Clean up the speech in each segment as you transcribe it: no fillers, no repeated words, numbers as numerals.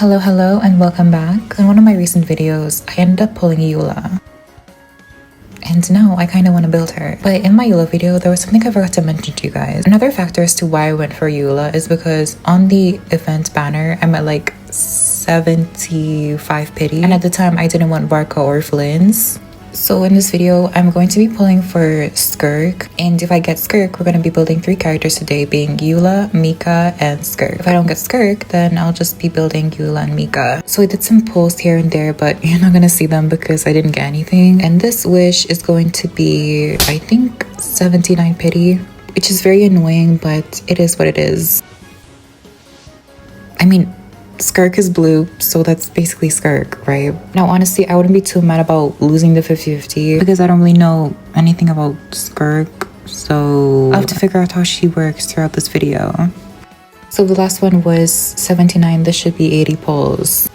Hello, and welcome back. In one of my recent videos, I ended up pulling Eula. And now I kind of want to build her. But in my Eula video, there was something I forgot to mention to you guys. Another factor as to why I went for Eula is because on the event banner, I'm at like 75 pity. And at the time, I didn't want Barca or Flynn's. So in this video, I'm going to be pulling for Skirk. And if I get Skirk, we're going to be building 3 characters today, being Eula, Mika, and Skirk. If I don't get Skirk, then I'll just be building Eula and Mika. So I did some pulls here and there, but you're not going to see them because I didn't get anything. And this wish is going to be, I think, 79 pity, which is very annoying, but it is what it is. I mean, Skirk is blue, so that's basically Skirk, right? Now, honestly, I wouldn't be too mad about losing the 50-50 because I don't really know anything about Skirk, so I'll have to figure out how she works throughout this video. So the last one was 79. This should be 80 pulls.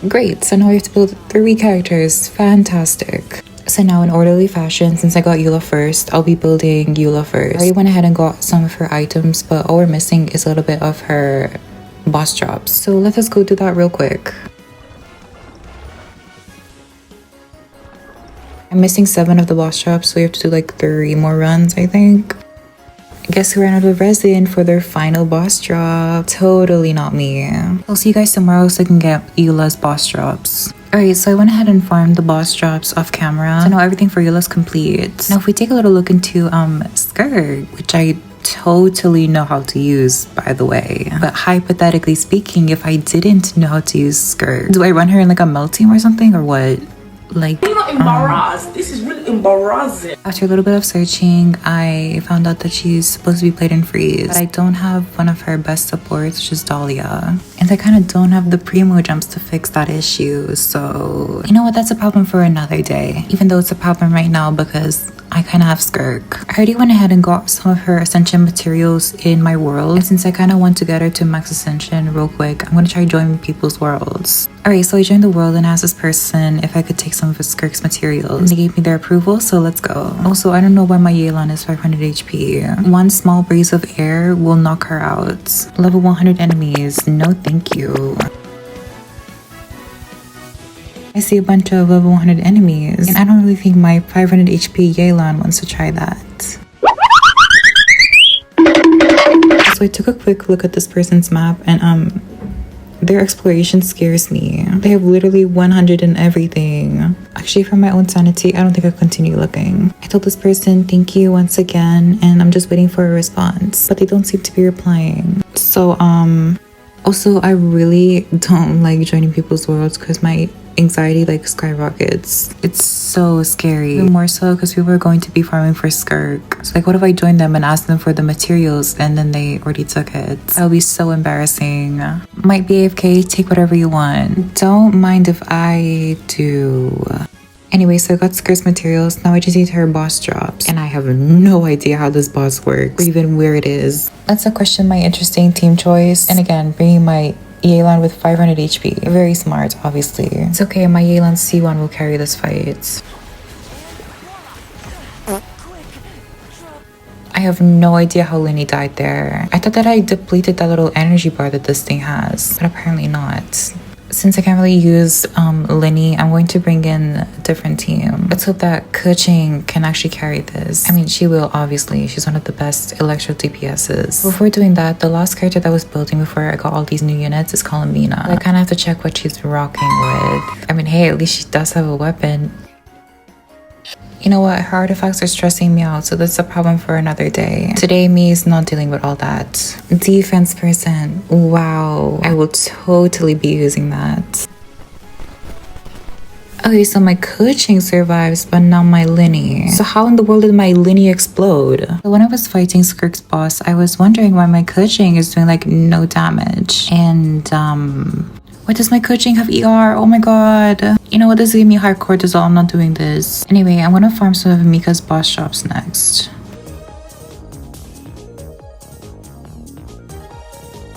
Great, so now we have to build 3 characters. Fantastic. So now in orderly fashion, since I got Eula first, I'll be building Eula first. I already went ahead and got some of her items, but all we're missing is a little bit of her boss drops. So let us go do that real quick. I'm missing 7 of the boss drops, so we have to do like 3 more runs, I think. I guess who ran out of resin for their final boss drop. Totally not me. I'll see you guys tomorrow so I can get Eula's boss drops. Alright, so I went ahead and farmed the boss drops off camera. So now everything for Eula's complete. Now if we take a little look into Skirk, which I totally know how to use, by the way. But hypothetically speaking, if I didn't know how to use Skirk, do I run her in like a melt team or something, or what? Like, you're not embarrassed. This is really embarrassing. After a little bit of searching, I found out that she's supposed to be played in freeze. But I don't have one of her best supports, which is Dahlia. And I kind of don't have the primo jumps to fix that issue. So, you know what? That's a problem for another day. Even though it's a problem right now because I kind of have Skirk. I already went ahead and got some of her Ascension materials in my world. And since I kind of want to get her to max Ascension real quick, I'm going to try joining people's worlds. Alright, so I joined the world and asked this person if I could take some of Skirk's materials. And they gave me their approval, so let's go. Also, I don't know why my Yelan is 500 HP. One small breeze of air will knock her out. Level 100 enemies. No thank you. I see a bunch of level 100 enemies, and I don't really think my 500 HP Yelan wants to try that. So I took a quick look at this person's map, and their exploration scares me. They have literally 100 and everything. Actually, for my own sanity, I don't think I'll continue looking. I told this person thank you once again, and I'm just waiting for a response, but they don't seem to be replying. So also, I really don't like joining people's worlds because my anxiety like skyrockets. It's so scary. Even more so because people are going to be farming for Skirk. So like, what if I join them and ask them for the materials and then they already took it? That would be so embarrassing. Might be AFK, take whatever you want. Don't mind if I do. Anyway, so I got Skirk's materials. Now I just need her boss drops. And I have no idea how this boss works or even where it is. That's a question, my interesting team choice. And again, bringing my Yelan with 500 HP. Very smart, obviously. It's okay, my Yelan C1 will carry this fight. I have no idea how Linny died there. I thought that I depleted that little energy bar that this thing has, but apparently not. Since I can't really use Linny, I'm going to bring in a different team. Let's hope that Kuching can actually carry this. I mean, she will, obviously. She's one of the best electro DPSs. Before doing that, the last character that I was building before I got all these new units is called Mina. I kind of have to check what she's rocking with. I mean, hey, at least she does have a weapon. You know what, her artifacts are stressing me out, so that's a problem for another day. Today, me is not dealing with all that. Defense person, wow. I will totally be using that. Okay, so my Kuching survives, but not my Linny. So how in the world did my Linny explode? So when I was fighting Skirk's boss, I was wondering why my Kuching is doing like no damage. And why does my Kuching have ER? Oh my god. You know what, this is giving me high cortisol. I'm not doing this. Anyway, I'm gonna farm some of Mika's boss drops next.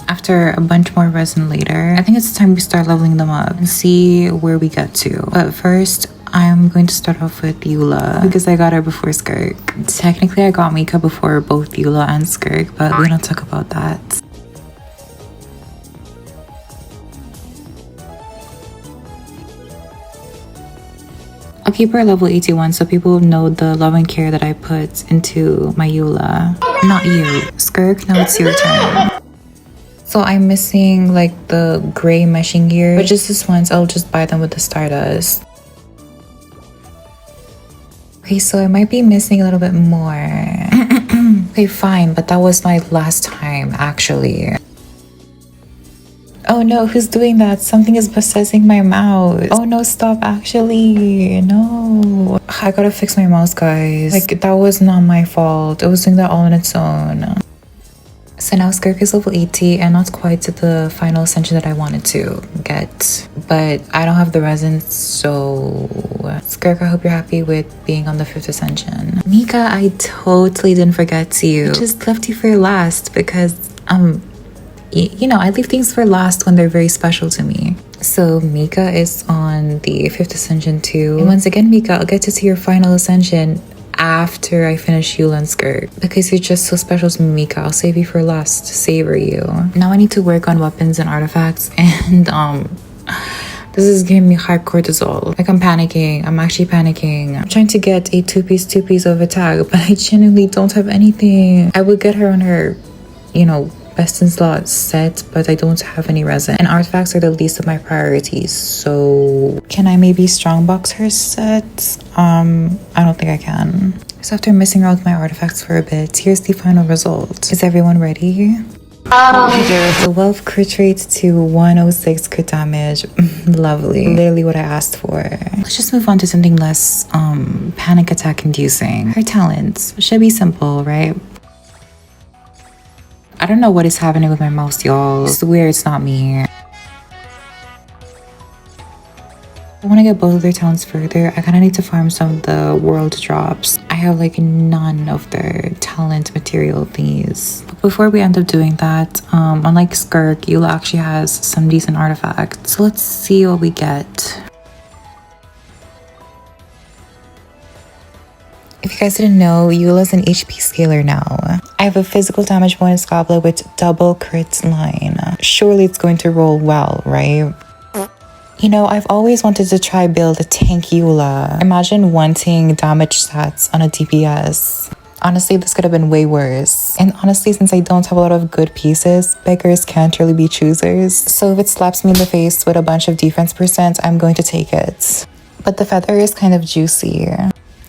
After a bunch more resin later, I think it's time we start leveling them up and see where we get to. But first, I I'm going to start off with Eula because I got her before Skirk. Technically, I got Mika before both Eula and Skirk, but we don't talk about that. I'll keep her level 81 so people know the love and care that I put into my Eula. Not you. Skirk, now it's your turn. So I'm missing like the gray meshing gear, but just this once, I'll just buy them with the Stardust. Okay, so I might be missing a little bit more. Okay, fine, but that was my last time actually. Oh no, who's doing that? Something is possessing my mouse. Oh no, stop, actually. No. I gotta fix my mouse, guys. Like, that was not my fault. It was doing that all on its own. So now Skirk is level 80 and not quite to the final ascension that I wanted to get. But I don't have the resin, so... Skirk, I hope you're happy with being on the 5th ascension. Mika, I totally didn't forget you. I just left you for last because, you know, I leave things for last when they're very special to me. So Mika is on the 5th ascension too. And once again, Mika, I'll get to see your final ascension after I finish Eula and Skirk. Because you're just so special to me, Mika. I'll save you for last to savor you. Now I need to work on weapons and artifacts, and this is giving me high cortisol. Like, I'm panicking. I'm actually panicking. I'm trying to get a two-piece of attack, but I genuinely don't have anything. I would get her on her, you know, best in slot set, but I don't have any resin, and artifacts are the least of my priorities. So can I maybe strongbox her set? I don't think I can. So after messing around with my artifacts for a bit, here's the final result. Is everyone ready? The wealth crit rate to 106 crit damage. Lovely. Literally what I asked for. Let's just move on to something less panic attack inducing. Her talents should be simple, right? I don't know what is happening with my mouse, y'all. I swear it's not me. I want to get both of their talents further. I kind of need to farm some of the world drops. I have like none of their talent material thingies. But before we end up doing that, unlike Skirk, Eula actually has some decent artifacts. So let's see what we get. If you guys didn't know, Eula's an HP scaler now. I have a physical damage bonus goblet with double crit line. Surely it's going to roll well, right? You know, I've always wanted to try build a tank Eula. Imagine wanting damage stats on a DPS. Honestly, this could have been way worse. And honestly, since I don't have a lot of good pieces, beggars can't really be choosers. So if it slaps me in the face with a bunch of defense percent, I'm going to take it. But the feather is kind of juicy.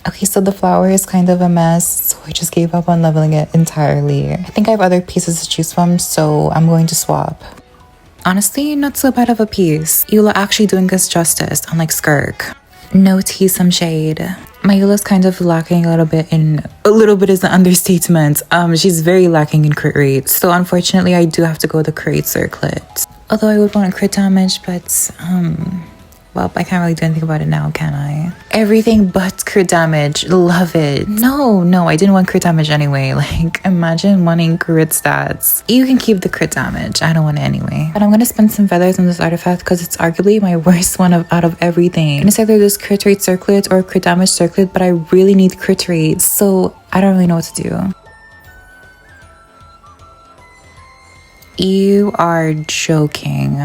Okay, so the flower is kind of a mess, so I just gave up on leveling it entirely. I think I have other pieces to choose from, so I'm going to swap. Honestly, not so bad of a piece. Eula actually doing us justice, unlike Skirk. No tea, some shade. My Eula's kind of lacking a little bit is an understatement. She's very lacking in crit rate, so unfortunately I do have to go the crit circlet. Although I would want crit damage, but well, I can't really do anything about it now, can I? Everything but crit damage. Love it. No, I didn't want crit damage anyway. Like, imagine wanting crit stats. You can keep the crit damage. I don't want it anyway. But I'm gonna spend some feathers on this artifact because it's arguably my worst one out of everything. And it's either this crit rate circlet or crit damage circlet, but I really need crit rate, so I don't really know what to do. You are joking.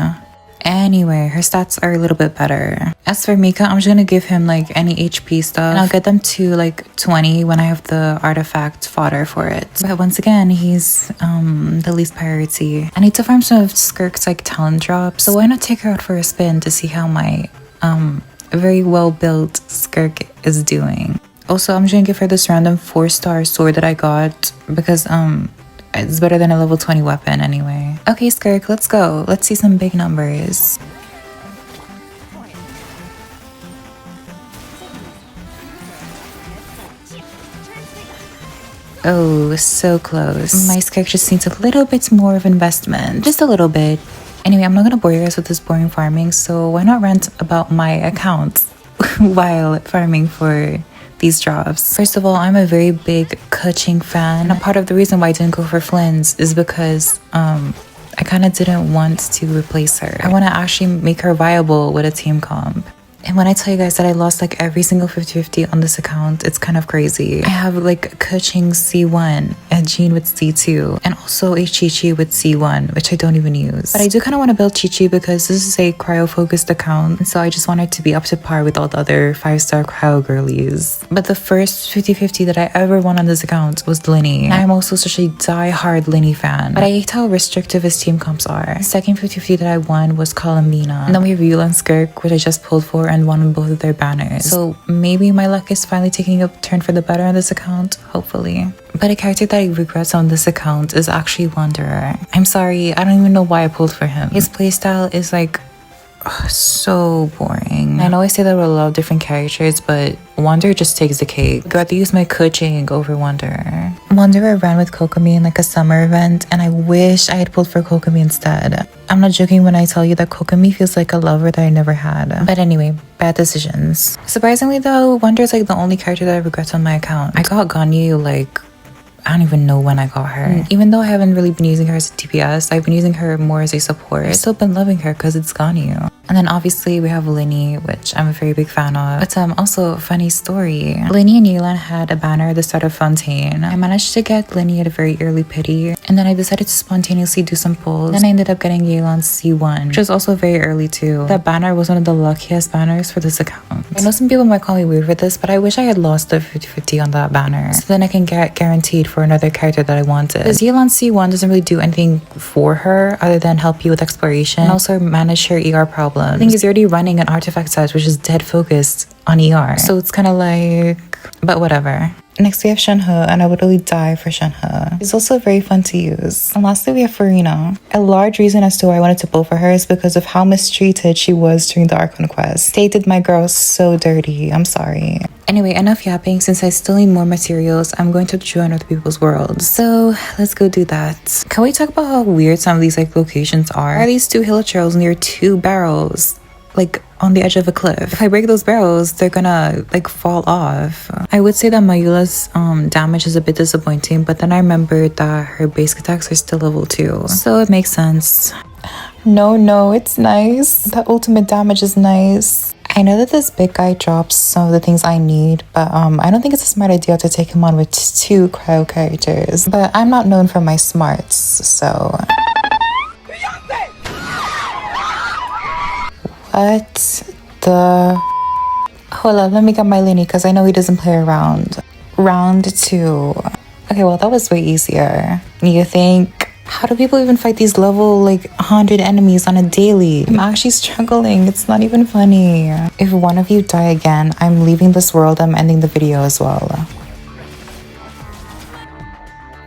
Anyway, her stats are a little bit better. As for Mika, I'm just gonna give him like any HP stuff, and I'll get them to like 20 when I have the artifact fodder for it. But once again, he's the least priority. I need to farm some of Skirk's like talent drops, so why not take her out for a spin to see how my very well built Skirk is doing. Also, I'm just gonna give her this random 4-star sword that I got because it's better than a level 20 weapon anyway. Okay, Skirk, let's go. Let's see some big numbers. Oh, so close. My Skirk just needs a little bit more of investment. Just a little bit. Anyway, I'm not gonna bore you guys with this boring farming, so why not rant about my account while farming for these drops. First of all, I'm a very big Keqing fan. And a part of the reason why I didn't go for Flynn's is because I kind of didn't want to replace her. I want to actually make her viable with a team comp. And when I tell you guys that I lost like every single 50-50 on this account, it's kind of crazy. I have like Kuching C1, a Jean with C2, and also a Chi-Chi with C1, which I don't even use. But I do kind of want to build Chi-Chi because this is a cryo-focused account, and so I just want it to be up to par with all the other 5-star cryo girlies. But the first 50-50 that I ever won on this account was Linny. I'm also such a die-hard Linny fan, but I hate how restrictive his team comps are. The second 50-50 that I won was Colomina. And then we have Yul and Skirk, which I just pulled for and won on both of their banners. So maybe my luck is finally taking a turn for the better on this account, hopefully. But a character that I regret on this account is actually Wanderer. I'm sorry, I don't even know why I pulled for him. His playstyle is like so boring. I know I say that with a lot of different characters, but Wanderer just takes the cake. I'd rather use my Kuching over Wanderer. Wanderer ran with Kokomi in like a summer event, and I wish I had pulled for Kokomi instead. I'm not joking when I tell you that Kokomi feels like a lover that I never had. But anyway, bad decisions. Surprisingly though, Wanderer is like the only character that I regret on my account. I got Ganyu like I don't even know when I got her. Even though I haven't really been using her as a DPS, I've been using her more as a support. I've still been loving her because it's Ganyu. And then obviously we have Linny, which I'm a very big fan of. But also, funny story. Linny and Yelan had a banner at the start of Fontaine. I managed to get Linny at a very early pity. And then I decided to spontaneously do some pulls. Then I ended up getting Yelan's C1, which was also very early too. That banner was one of the luckiest banners for this account. I know some people might call me weird for this, but I wish I had lost the 50-50 on that banner. So then I can get guaranteed for another character that I wanted. Because Yelan C1 doesn't really do anything for her other than help you with exploration and also manage her ER problems. I think he's already running an artifact set which is dead focused on ER. So it's kind of like, but whatever. Next we have Shenhe, and I would really die for Shenhe. It's also very fun to use. And lastly we have Farina. A large reason as to why I wanted to pull for her is because of how mistreated she was during the Archon quest. They did my girl so dirty, I'm sorry. Anyway, enough yapping. Since I still need more materials, I'm going to join other people's worlds. So let's go do that. Can we talk about how weird some of these like locations are? Are these two hilichurls near two barrels? Like on the edge of a cliff. If I break those barrels, they're gonna like fall off. I would say that Mayula's damage is a bit disappointing, but then I remembered that her basic attacks are still level 2. So it makes sense. No, it's nice. The ultimate damage is nice. I know that this big guy drops some of the things I need, but I don't think it's a smart idea to take him on with 2 cryo characters. But I'm not known for my smarts, so... What the... Hold up, let me get my Linny because I know he doesn't play around. Round 2. Okay, well, that was way easier. You think? How do people even fight these level, like, 100 enemies on a daily? I'm actually struggling. It's not even funny. If one of you die again, I'm leaving this world. I'm ending the video as well.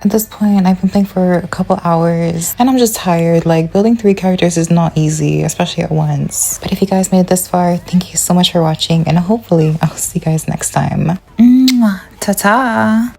At this point, I've been playing for a couple hours and I'm just tired. Like, building 3 characters is not easy, especially at once. But if you guys made it this far, thank you so much for watching, and hopefully I'll see you guys next time. Mwah. Ta-ta!